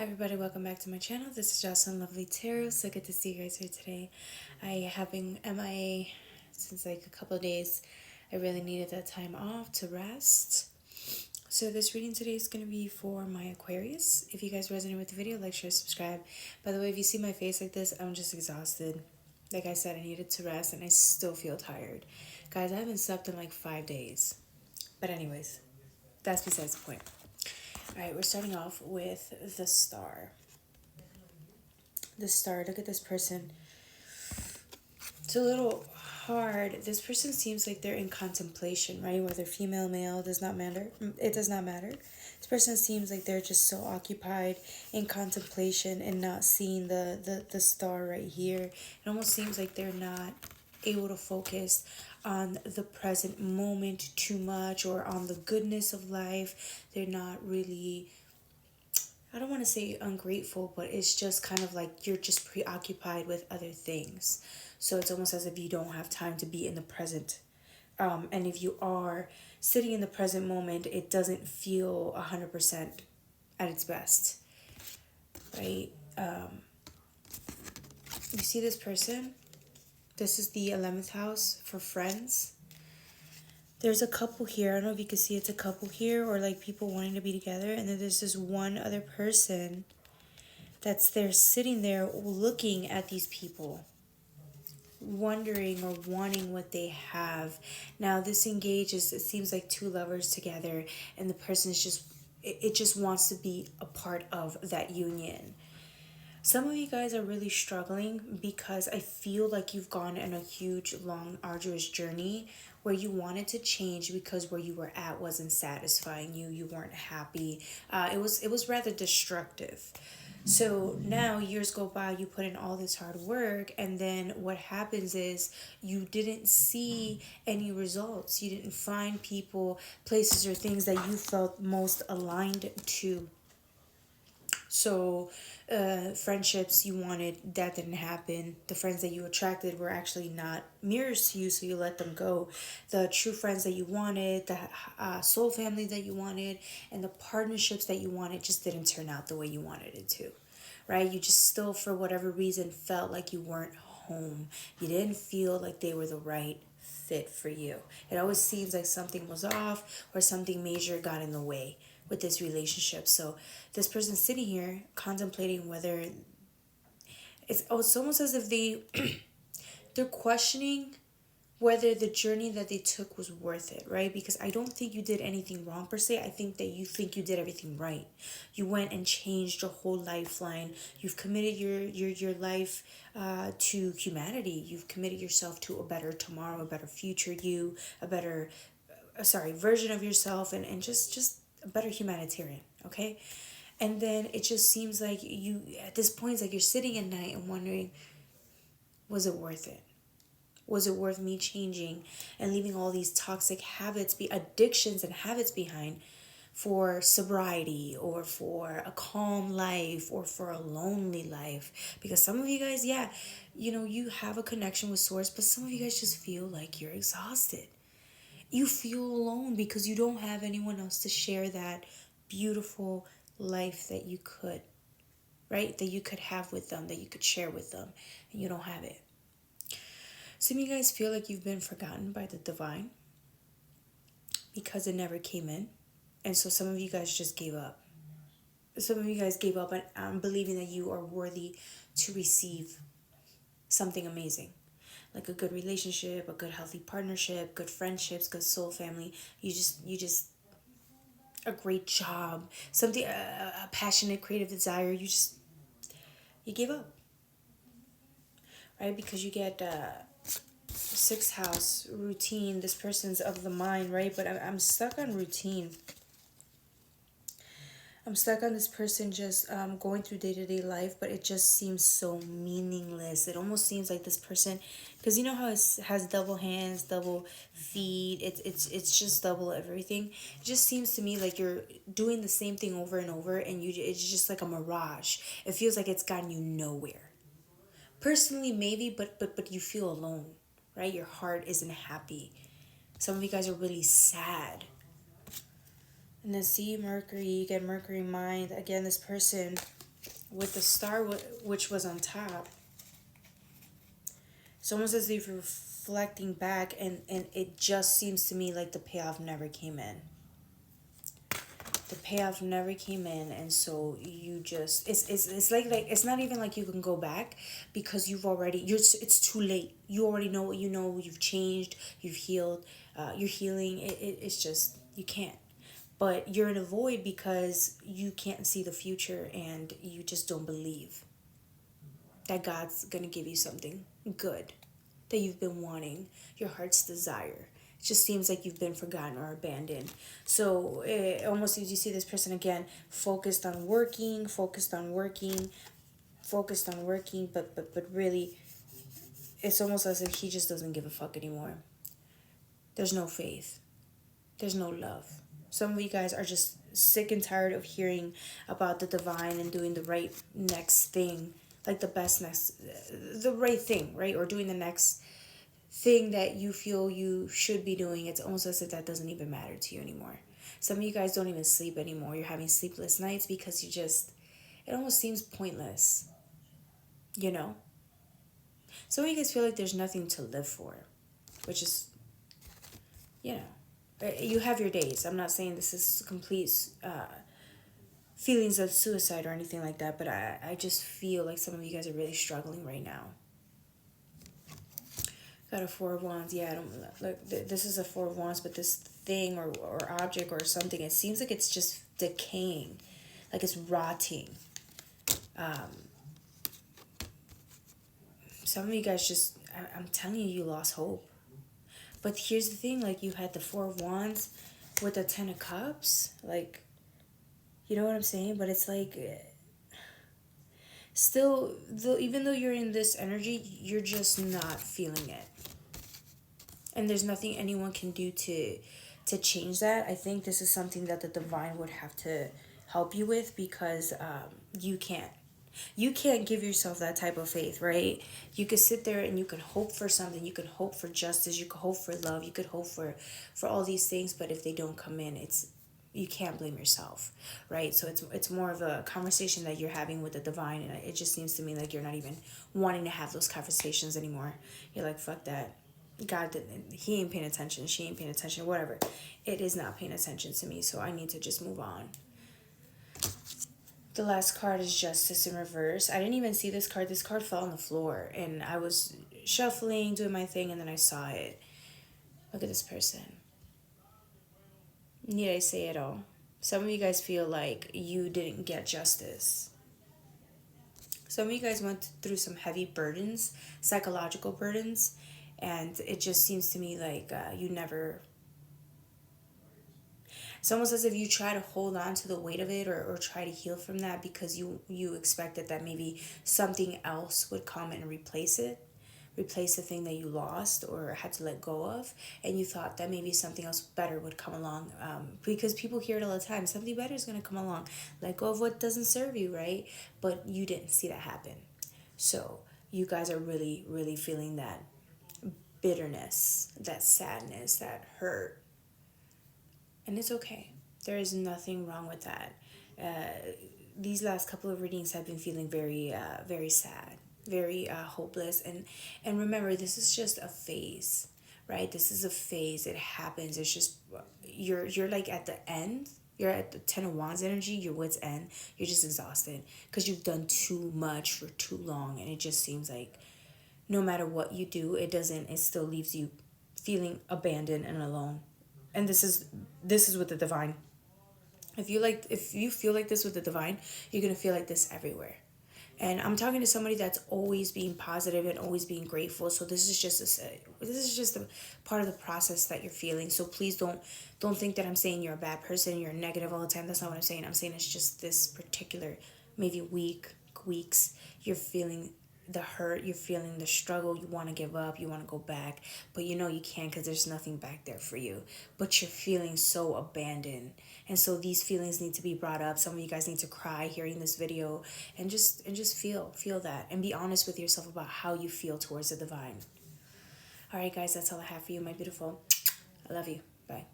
Hi everybody, welcome back to my channel. This is Jocelyn Lovely Tarot. So good to see you guys here today. I have been MIA since like a couple of days. I really needed that time off to rest. So this reading today is going to be for my Aquarius. If you guys resonate with the video, like, share, subscribe. By the way, if you see my face like this, I'm just exhausted. Like I said, I needed to rest and I still feel tired. Guys, I haven't slept in like 5 days. But anyways, that's besides the point. Alright, we're starting off with the Star. The Star, look at this person. It's a little hard. This person seems like they're in contemplation, right? Whether female, male, does not matter. It does not matter. This person seems like they're just so occupied in contemplation and not seeing the star right here. It almost seems like they're not able to focus on the present moment too much or on the goodness of life. They're not really, I don't want to say ungrateful, but it's just kind of like you're just preoccupied with other things. So it's almost as if you don't have time to be in the present. And if you are sitting in the present moment, it doesn't feel 100% at its best, right? You see this person? This is the 11th house for friends. There's a couple here. I don't know if you can see it's a couple here or like people wanting to be together. And then there's this one other person that's there sitting there looking at these people, wondering or wanting what they have. Now this engages, it seems like two lovers together and the person is just, it just wants to be a part of that union. Some of you guys are really struggling because I feel like you've gone on a huge, long, arduous journey where you wanted to change because where you were at wasn't satisfying you. You weren't happy. It was rather destructive. So now years go by, you put in all this hard work, and then what happens is you didn't see any results. You didn't find people, places, or things that you felt most aligned to. So friendships you wanted, that didn't happen. The friends that you attracted were actually not mirrors to you, so you let them go. The true friends that you wanted, the soul family that you wanted, and the partnerships that you wanted just didn't turn out the way you wanted it to, right? You just still, for whatever reason, felt like you weren't home. You didn't feel like they were the right fit for you. It always seems like something was off or something major got in the way with this relationship. So this person's sitting here contemplating whether it's almost as if they're questioning whether the journey that they took was worth it, right? Because I don't think you did anything wrong per se. I think that you think you did everything right. You went and changed your whole lifeline. You've committed your life to humanity. You've committed yourself to a better tomorrow, a better future you, a better version of yourself, and just a better humanitarian, okay? And then it just seems like you, at this point, it's like you're sitting at night and wondering, was it worth it? Was it worth me changing and leaving all these toxic habits, addictions and habits behind for sobriety or for a calm life or for a lonely life? Because some of you guys, yeah, you have a connection with source, but some of you guys just feel like you're exhausted. You feel alone because you don't have anyone else to share that beautiful life that you could, right? That you could have with them, that you could share with them, and you don't have it. Some of you guys feel like you've been forgotten by the divine because it never came in. And so some of you guys just gave up. Some of you guys gave up on believing that you are worthy to receive something amazing. Like a good relationship, a good healthy partnership, good friendships, good soul family. You just a great job, something, a passionate creative desire. You give up, right? Because you get sixth house routine. This person's of the mind, right? But I'm stuck on routine. I'm stuck on this person just going through day-to-day life, but it just seems so meaningless. It almost seems like this person, because you know how it has double hands, double feet, it's just double everything. It just seems to me like you're doing the same thing over and over, and it's just like a mirage. It feels like it's gotten you nowhere. Personally, maybe, but you feel alone, right? Your heart isn't happy. Some of you guys are really sad. And then see Mercury, you get Mercury mind. Again, this person with the star, which was on top, it's almost as if you're reflecting back, and it just seems to me like the payoff never came in. The payoff never came in, and so you just, it's like it's not even like you can go back, because it's too late. You already know what you know. You've changed, you've healed, you're healing. It's just, you can't. But you're in a void because you can't see the future, and you just don't believe that God's gonna give you something good that you've been wanting, your heart's desire. It just seems like you've been forgotten or abandoned. So it almost, as you see this person again, focused on working, but really, it's almost as if he just doesn't give a fuck anymore. There's no faith. There's no love. Some of you guys are just sick and tired of hearing about the divine and doing the right next thing, like the right thing, right? Or doing the next thing that you feel you should be doing. It's almost as if that doesn't even matter to you anymore. Some of you guys don't even sleep anymore. You're having sleepless nights because it almost seems pointless, you know? Some of you guys feel like there's nothing to live for, which is, you know, you have your days. I'm not saying this is complete feelings of suicide or anything like that, but I just feel like some of you guys are really struggling right now. Got a Four of Wands. Yeah, I don't look. This is a Four of Wands, but this thing or object or something, it seems like it's just decaying, like it's rotting. Some of you guys just, I'm telling you, you lost hope. But here's the thing, like you had the Four of Wands with the Ten of Cups, like, you know what I'm saying? But it's like, still, even though you're in this energy, you're just not feeling it. And there's nothing anyone can do to change that. I think this is something that the divine would have to help you with, because you can't. You can't give yourself that type of faith, right? You could sit there and you can hope for something. You could hope for justice. You could hope for love. You could hope for all these things. But if they don't come in, you can't blame yourself, right? So it's more of a conversation that you're having with the divine. And it just seems to me like you're not even wanting to have those conversations anymore. You're like, fuck that. God didn't, he ain't paying attention. She ain't paying attention. Whatever. It is not paying attention to me. So I need to just move on. The last card is Justice in reverse. I didn't even see this card. This card fell on the floor, and I was shuffling, doing my thing, and then I saw it. Look at this person. Need I say it all? Some of you guys feel like you didn't get justice. Some of you guys went through some heavy burdens, psychological burdens, and it just seems to me like you never... It's almost as if you try to hold on to the weight of it, or try to heal from that, because you expected that maybe something else would come and replace the thing that you lost or had to let go of, and you thought that maybe something else better would come along, because people hear it all the time, something better is going to come along, let go of what doesn't serve you, right? But you didn't see that happen. So you guys are really, really feeling that bitterness, that sadness, that hurt. And it's okay. There is nothing wrong with that. These last couple of readings have been feeling very, very sad, very hopeless. And remember, this is just a phase, right? This is a phase. It happens. It's just, you're like at the end. You're at the Ten of Wands energy, your wit's end. You're just exhausted because you've done too much for too long. And it just seems like no matter what you do, it still leaves you feeling abandoned and alone. And this is with the divine. If you feel like this with the divine, you're gonna feel like this everywhere. And I'm talking to somebody that's always being positive and always being grateful. So this is just a part of the process that you're feeling. So please don't think that I'm saying you're a bad person, you're negative all the time. That's not what I'm saying. I'm saying it's just this particular maybe weeks you're feeling the hurt, you're feeling the struggle, you want to give up, you want to go back, but you know you can't because there's nothing back there for you. But you're feeling so abandoned, and so these feelings need to be brought up. Some of you guys need to cry hearing this video, and just feel that, and be honest with yourself about how you feel towards the divine. All right, guys, that's all I have for you, my beautiful. I love you. Bye.